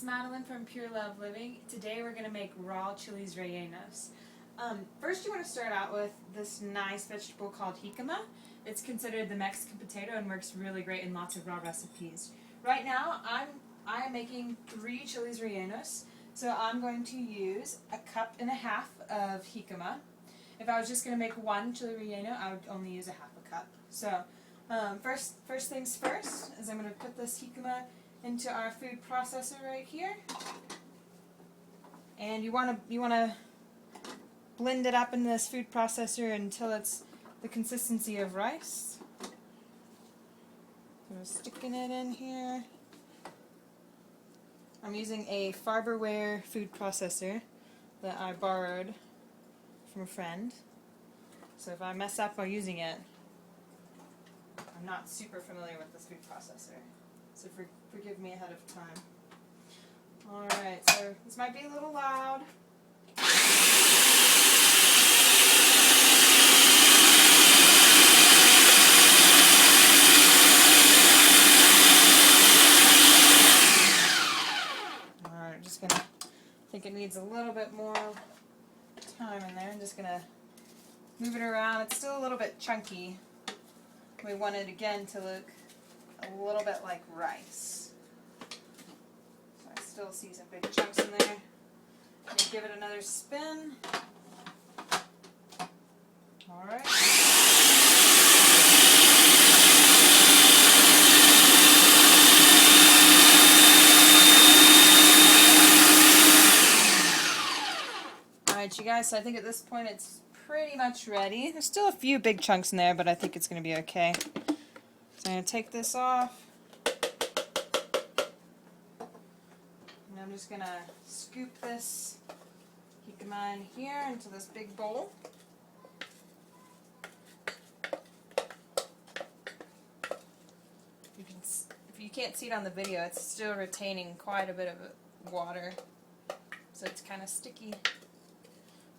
Maddeline from Pure Love Living. Today we're going to make raw chiles rellenos. First you want to start out with this nice vegetable called jicama. It's considered the Mexican potato and works really great in lots of raw recipes. Right now I am making 3 chiles rellenos, so I'm going to use 1.5 cups of jicama. If I was just going to make 1 chile relleno, I would only use 1/2 cup. So first things first is I'm going to put this jicama into our food processor right here, and you want to blend it up in this food processor until it's the consistency of rice. So I'm sticking it in here. I'm using a Farberware food processor that I borrowed from a friend, so if I mess up while using it, I'm not super familiar with this food processor, so forgive me ahead of time. Alright, so this might be a little loud. Alright, just gonna, I think it needs a little bit more time in there. I'm just gonna move it around. It's still a little bit chunky. We want it again to look a little bit like rice. So I still see some big chunks in there. I'm gonna give it another spin. Alright. Alright, you guys, so I think at this point it's pretty much ready. There's still a few big chunks in there, but I think it's going to be okay. So I'm going to take this off. And I'm just going to scoop this jicama in here into this big bowl. If you can't see it on the video, it's still retaining quite a bit of water, so it's kind of sticky,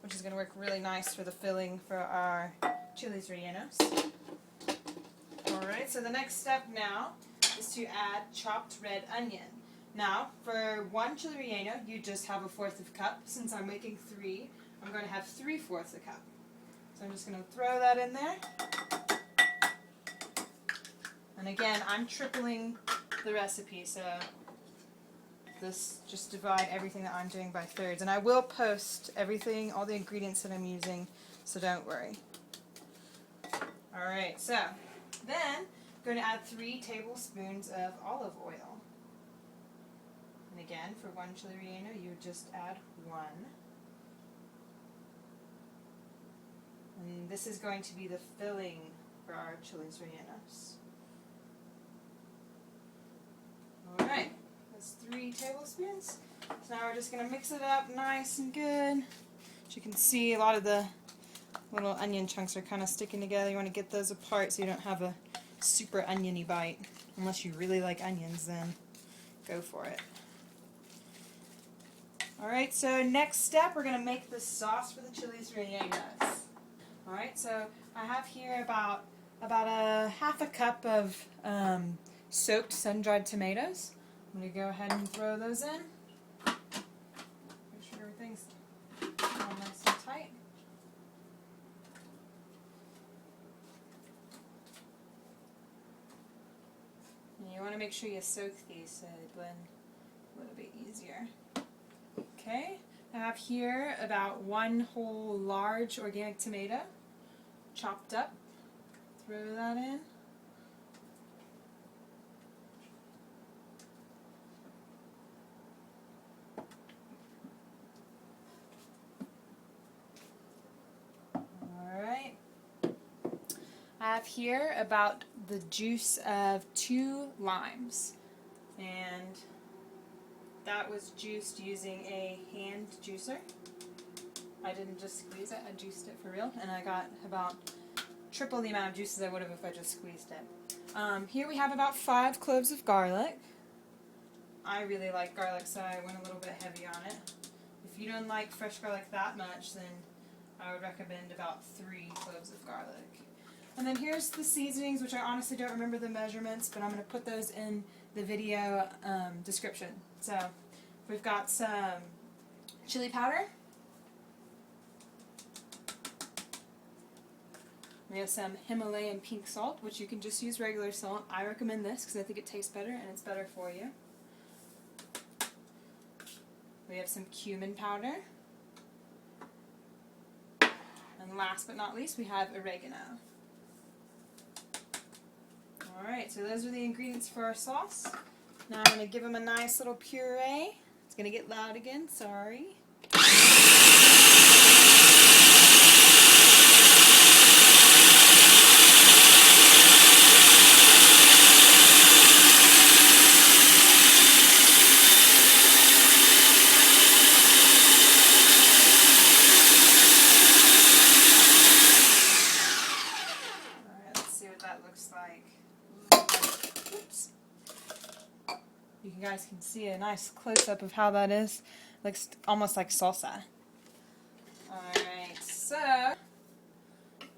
which is going to work really nice for the filling for our chiles rellenos. Alright, so the next step now is to add chopped red onion. Now, for 1 chile relleno, you just have 1/4 cup. Since I'm making 3, I'm going to have 3/4 cup. So I'm just going to throw that in there. And again, I'm tripling the recipe, so just divide everything that I'm doing by thirds. And I will post everything, all the ingredients that I'm using, so don't worry. Alright, so then I'm going to add 3 tablespoons of olive oil. And again, for 1 chile relleno, you would just add 1. And this is going to be the filling for our chiles rellenos. Alright. 3 tablespoons. So now we're just going to mix it up nice and good. As you can see, a lot of the little onion chunks are kind of sticking together. You want to get those apart so you don't have a super oniony bite. Unless you really like onions, then go for it. Alright, so next step, we're going to make the sauce for the chiles rellenos. Alright, so I have here about 1/2 cup of soaked sun-dried tomatoes. I'm going to go ahead and throw those in. Make sure everything's all nice and tight. And you want to make sure you soak these so they blend a little bit easier. Okay, I have here about 1 whole large organic tomato, chopped up. Throw that in. I have here about the juice of 2 limes, and that was juiced using a hand juicer. I didn't just squeeze it, I juiced it for real, and I got about triple the amount of juice as I would have if I just squeezed it. Here we have about 5 cloves of garlic. I really like garlic, so I went a little bit heavy on it. If you don't like fresh garlic that much, then I would recommend about 3 cloves of garlic. And then here's the seasonings, which I honestly don't remember the measurements, but I'm going to put those in the video description. So We've got some chili powder. We have some Himalayan pink salt, which you can just use regular salt. I recommend this because I think it tastes better and it's better for you. We have some cumin powder. And last but not least, we have oregano. Alright, so those are the ingredients for our sauce. Now I'm going to give them a nice little puree. It's going to get loud again, sorry. That looks like. Oops. You guys can see a nice close-up of how that is. Looks almost like salsa. Alright, so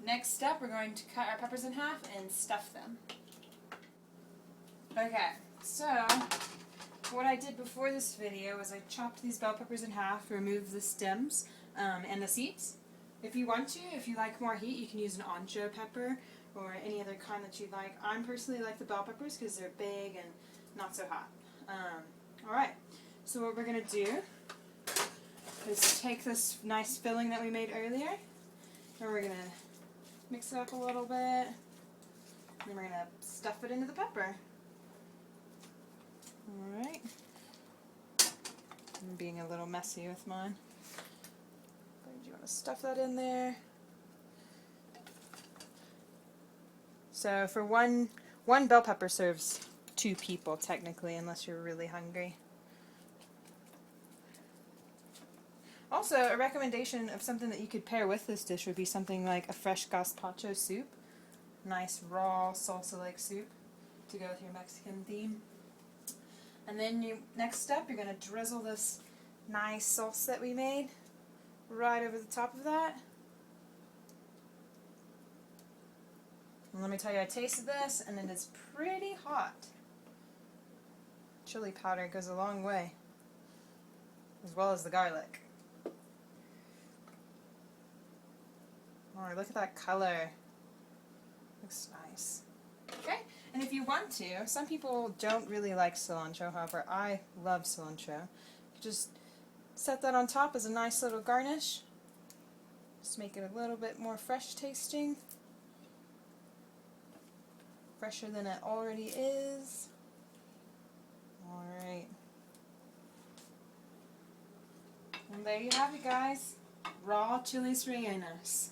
next step, we're going to cut our peppers in half and stuff them. Okay, so what I did before this video was I chopped these bell peppers in half, removed the stems and the seeds. If you want to, if you like more heat, you can use an ancho pepper or any other kind that you like. I personally like the bell peppers because they're big and not so hot. Alright, so what we're going to do is take this nice filling that we made earlier, and we're going to mix it up a little bit, and then we're going to stuff it into the pepper. Alright, I'm being a little messy with mine. But you want to stuff that in there. So for one bell pepper serves 2 people technically, unless you're really hungry. Also, a recommendation of something that you could pair with this dish would be something like a fresh gazpacho soup. Nice raw salsa-like soup to go with your Mexican theme. And then next step, you're going to drizzle this nice sauce that we made right over the top of that. And let me tell you, I tasted this, and it is pretty hot. Chili powder goes a long way, as well as the garlic. Oh, look at that color. Looks nice. Okay, and if you want to, some people don't really like cilantro, however, I love cilantro. Just set that on top as a nice little garnish. Just make it a little bit more fresh tasting. Fresher than it already is. Alright. And there you have it, guys. Raw Chiles Rellenos.